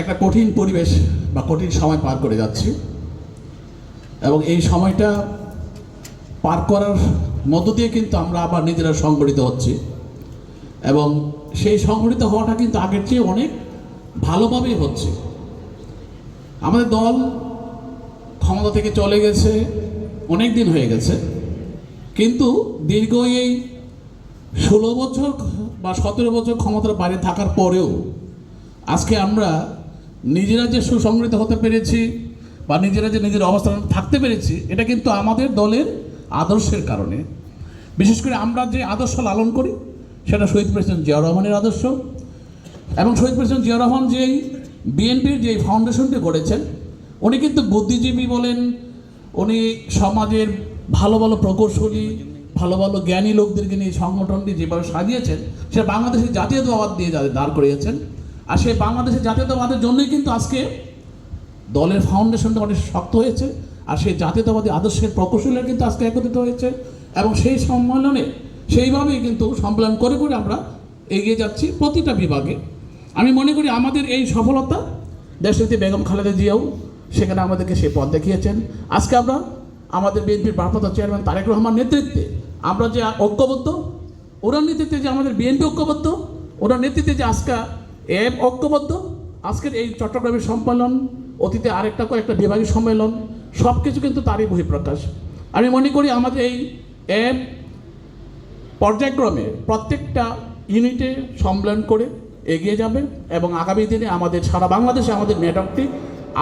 একটা কঠিন পরিবেশ বা কঠিন সময় পার করে যাচ্ছি এবং এই সময়টা পার করার মধ্য দিয়ে কিন্তু আমরা আবার নিজেরা সংগঠিত হচ্ছি এবং সেই সংগঠিত হওয়াটা কিন্তু আগের চেয়ে অনেক ভালোভাবেই হচ্ছে। আমাদের দল ক্ষমতা থেকে চলে গেছে অনেক দিন হয়ে গেছে, কিন্তু দীর্ঘ এই 16 বছর বা 17 বছর ক্ষমতার বাইরে থাকার পরেও আজকে আমরা নিজেরা যে সুসংগঠিত হতে পেরেছি বা নিজেরা যে নিজের অবস্থান থাকতে পেরেছি, এটা কিন্তু আমাদের দলের আদর্শের কারণে। বিশেষ করে আমরা যে আদর্শ লালন করি সেটা শহীদ প্রেসিডেন্ট জিয়াউর রহমানের আদর্শ এবং শহীদ প্রেসিডেন্ট জিয়াউর রহমান যেই বিএনপির যে ফাউন্ডেশনটি গড়েছেন, উনি কিন্তু বুদ্ধিজীবী বলেন, উনি সমাজের ভালো ভালো প্রকৌশলী ভালো ভালো জ্ঞানী লোকদেরকে নিয়ে সংগঠনটি যেভাবে সাজিয়েছেন সেটা বাংলাদেশের জাতীয়তাবাদ দিয়ে দাঁড় করিয়েছেন। আর সেই বাংলাদেশের জাতীয়তাবাদের জন্যই কিন্তু আজকে দলের ফাউন্ডেশনটা অনেক শক্ত হয়েছে আর সেই জাতীয়তাবাদী আদর্শের প্রকৌশলীরা কিন্তু আজকে একত্রিত হয়েছে এবং সেই সম্মেলনে সেইভাবেই কিন্তু সম্মেলন করে করে আমরা এগিয়ে যাচ্ছি প্রতিটা বিভাগে। আমি মনে করি আমাদের এই সফলতা দেশনেত্রী বেগম খালেদা জিয়াও সেখানে আমাদেরকে সেই পথ দেখিয়েছেন। আজকে আমরা আমাদের বিএনপির ভারপ্রাপ্ত চেয়ারম্যান তারেক রহমান নেতৃত্বে আমরা যে ঐক্যবদ্ধ, ওনার নেতৃত্বে যে আমাদের বিএনপি ঐক্যবদ্ধ, ওনার নেতৃত্বে যে আজকে এব ঐক্যবদ্ধ, আজকের এই চট্টগ্রামের সম্মেলন, অতীতে আরেকটা কয়েকটা বিভাগীয় সম্মেলন, সব কিছু কিন্তু তারই বহিঃপ্রকাশ। আমি মনে করি আমাদের এই এব পর্যায়ক্রমে প্রত্যেকটা ইউনিটে সম্মেলন করে এগিয়ে যাবে এবং আগামী দিনে আমাদের সারা বাংলাদেশে আমাদের নেটওয়ার্কটি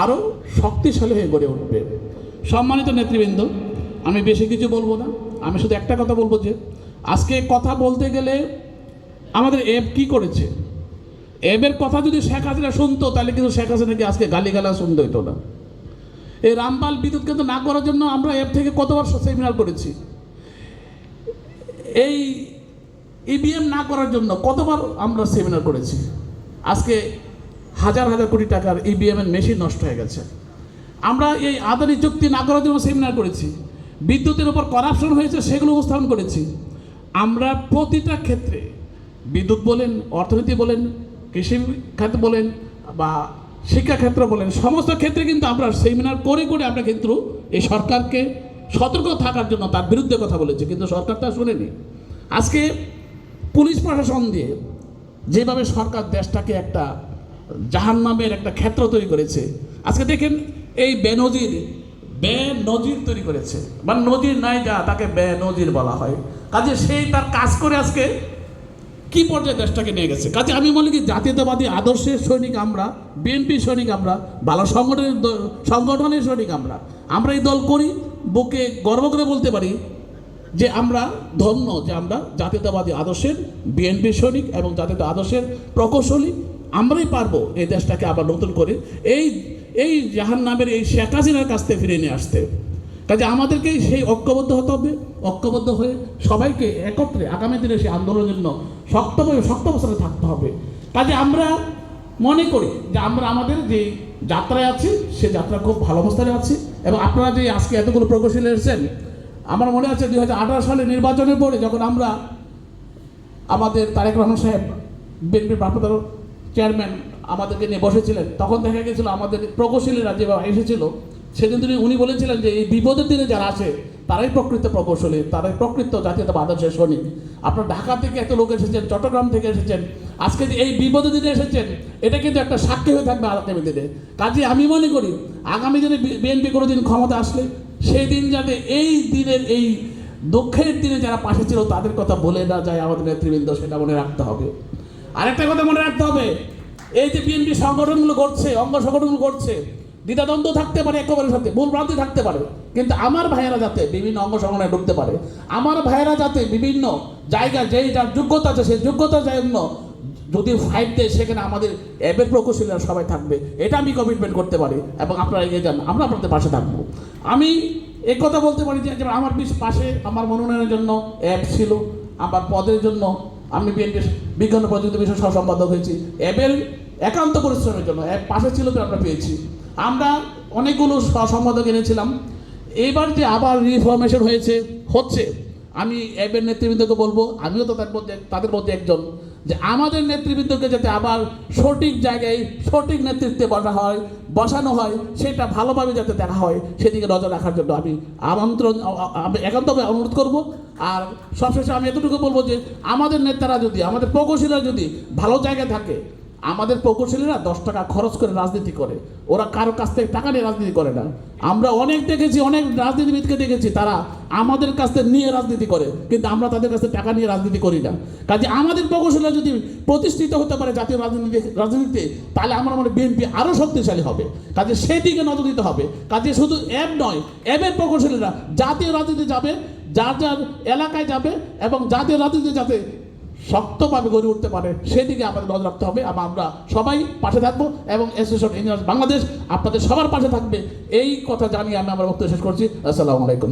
আরও শক্তিশালী হয়ে গড়ে উঠবে। সম্মানিত নেতৃবৃন্দ, আমি বেশি কিছু বলবো না, আমি শুধু একটা কথা বলবো যে আজকে কথা বলতে গেলে আমাদের এব কি করেছে, এবের কথা যদি শেখ হাসিনা শুনতো তাহলে কিন্তু শেখ হাসিনাকে আজকে গালিগালা শুনতে হইতো না। এই রামপাল বিদ্যুৎ কেন্দ্র না করার জন্য আমরা এব থেকে কতবার সেমিনার করেছি, এই ইভিএম না করার জন্য কতবার আমরা সেমিনার করেছি। আজকে হাজার হাজার কোটি টাকার ইভিএম এর মেশিন নষ্ট হয়ে গেছে। আমরা এই আদানি চুক্তি না করার জন্য সেমিনার করেছি, বিদ্যুতের উপর করাপশন হয়েছে সেগুলো উপস্থাপন করেছি। আমরা প্রতিটা ক্ষেত্রে বিদ্যুৎ বলেন, অর্থনীতি বলেন, কৃষি খাত বলেন বা শিক্ষাক্ষেত্র বলেন, সমস্ত ক্ষেত্রে কিন্তু আমরা সেমিনার করে করে আমরা কিন্তু এই সরকারকে সতর্ক থাকার জন্য তার বিরুদ্ধে কথা বলেছি, কিন্তু সরকার তা শুনেনি। আজকে পুলিশ প্রশাসন দিয়ে যেভাবে সরকার দেশটাকে একটা জাহান্নামের একটা ক্ষেত্র তৈরি করেছে, আজকে দেখেন এই বেনজির তৈরি করেছে, মানে নজির নাই যা তাকে বেনজির বলা হয়। কাজে সেই তার কাজ করে আজকে কি পর্যায়ে দেশটাকে নিয়ে গেছে। কাজে আমি মনে করি জাতীয়তাবাদী আদর্শের সৈনিক আমরা, বিএনপির সৈনিক আমরা, ভালো সংগঠনের সৈনিক আমরা এই দল করি, বুকে গর্ব করে বলতে পারি যে আমরা ধন্য যে আমরা জাতীয়তাবাদী আদর্শের বিএনপির সৈনিক এবং জাতীয়তা আদর্শের প্রকৌশলী। আমরাই পারবো এই দেশটাকে আবার নতুন করে এই জাহান্নামের এই শেখ হাসিনার কাছ থেকে ফিরিয়ে নিয়ে আসতে। কাজে আমাদেরকে সেই ঐক্যবদ্ধ হতে হবে, ঐক্যবদ্ধ হয়ে সবাইকে একত্রে আগামী দিনে সেই আন্দোলনের জন্য শক্ত অবস্থানে থাকতে হবে। কাজে আমরা মনে করি যে আমরা আমাদের যে যাত্রায় আছি সে যাত্রা খুব ভালো অবস্থানে আছি এবং আপনারা যে আজকে এতগুলো প্রকৌশলী এসেছেন, আমার মনে আছে 2018 সালে নির্বাচনের পরে যখন আমরা আমাদের তারেক রহমান সাহেব বিএনপির ভারপ্রাপ্ত চেয়ারম্যান আমাদেরকে নিয়ে বসেছিলেন, তখন দেখা গেছিল আমাদের প্রকৌশলীরা যেভাবে এসেছিল সেদিন উনি বলেছিলেন যে এই বিপদের দিনে যারা আছে তারাই প্রকৃত প্রকৌশলী, তারাই প্রকৃত জাতীয়তাবাদ আদর্শের সৈনিক। আপনার ঢাকা থেকে এত লোক এসেছেন, চট্টগ্রাম থেকে এসেছেন, আজকে যে এই বিপদের দিনে এসেছেন এটা কিন্তু একটা সাক্ষী হয়ে থাকবে আগামী দিনে। কাজে আমি মনে করি আগামী দিনে বিএনপি কোনো দিন ক্ষমতা আসলে সেই দিন যাতে এই দিনের এই দুঃখের দিনে যারা পাশে ছিল তাদের কথা বলে না যায় আমাদের নেতৃবৃন্দ, সেটা মনে রাখতে হবে। আরেকটা কথা মনে রাখতে হবে, এই যে বিএনপি সংগঠনগুলো করছে, অঙ্গ সংগঠনগুলো করছে, দ্বিধাদ্বন্দ্ব থাকতে পারে, একেবারে সাথে ভুল ভ্রান্তি থাকতে পারে, কিন্তু আমার ভাইয়েরা যাতে বিভিন্ন অঙ্গ সংগঠনে ঢুকতে পারে, আমার ভাইয়েরা যাতে বিভিন্ন জায়গায় যেই যার যোগ্যতা আছে সেই যোগ্যতার জন্য যদি ফাইট দেয় সেখানে আমাদের এবের প্রকৌশলীরা সবাই থাকবে, এটা আমি কমিটমেন্ট করতে পারি এবং আপনারা এগিয়ে যান, আমরা আপনাদের পাশে থাকবো। আমি এই কথা বলতে পারি যে আমার পাশে আমার মনোনয়নের জন্য অ্যাব ছিল, আমার পদের জন্য আমি বিএনপির বিজ্ঞান ও প্রযুক্তি বিষয় সহ সম্পাদক হয়েছি, অ্যাবের একান্ত পরিশ্রমের জন্য অ্যাব পাশে ছিল তো আমরা পেয়েছি। আমরা অনেকগুলো সম্পাদক এনেছিলাম, এইবার যে আবার রিফরমেশন হচ্ছে, আমি অ্যাবের নেতৃবৃন্দকে বলবো, আমিও তো তাদের মধ্যে একজন, যে আমাদের নেতৃবৃন্দকে যাতে আবার সঠিক জায়গায় সঠিক নেতৃত্বে বসানো হয় সেটা ভালোভাবে যাতে দেখা হয় সেদিকে নজর রাখার জন্য আমি আমি একান্তভাবে অনুরোধ করব। আর সবশেষে আমি এতটুকু বলবো যে আমাদের নেতারা যদি, আমাদের প্রকৌশলীরা যদি ভালো জায়গায় থাকে, আমাদের প্রকৌশলীরা 10 টাকা খরচ করে রাজনীতি করে, ওরা কারো কাছ থেকে টাকা নিয়ে রাজনীতি করে না। আমরা অনেক দেখেছি, অনেক রাজনীতিবিদকে দেখেছি তারা আমাদের কাছ থেকে নিয়ে রাজনীতি করে, কিন্তু আমরা তাদের কাছে টাকা নিয়ে রাজনীতি করি না। কাজে আমাদের প্রকৌশলীরা যদি প্রতিষ্ঠিত হতে পারে জাতীয় রাজনীতিতে, তাহলে আমার মনে বিএনপি আরও শক্তিশালী হবে। কাজে সেই দিকে নজর দিতে হবে। কাজে শুধু অ্যাব নয়, অ্যাবের প্রকৌশলীরা জাতীয় রাজনীতি যাবে, যার যার এলাকায় যাবে এবং জাতীয় রাজনীতি যাতে শক্তভাবে গড়ে উঠতে পারে সেদিকে আমাদের নজর রাখতে হবে। আমরা সবাই পাশে থাকবো এবং অ্যাসোসিয়েশন ইঞ্জিনিয়ার্স বাংলাদেশ আপনাদের সবার পাশে থাকবে, এই কথা জানিয়ে আমি আমার বক্তব্য শেষ করছি। আসসালামু আলাইকুম।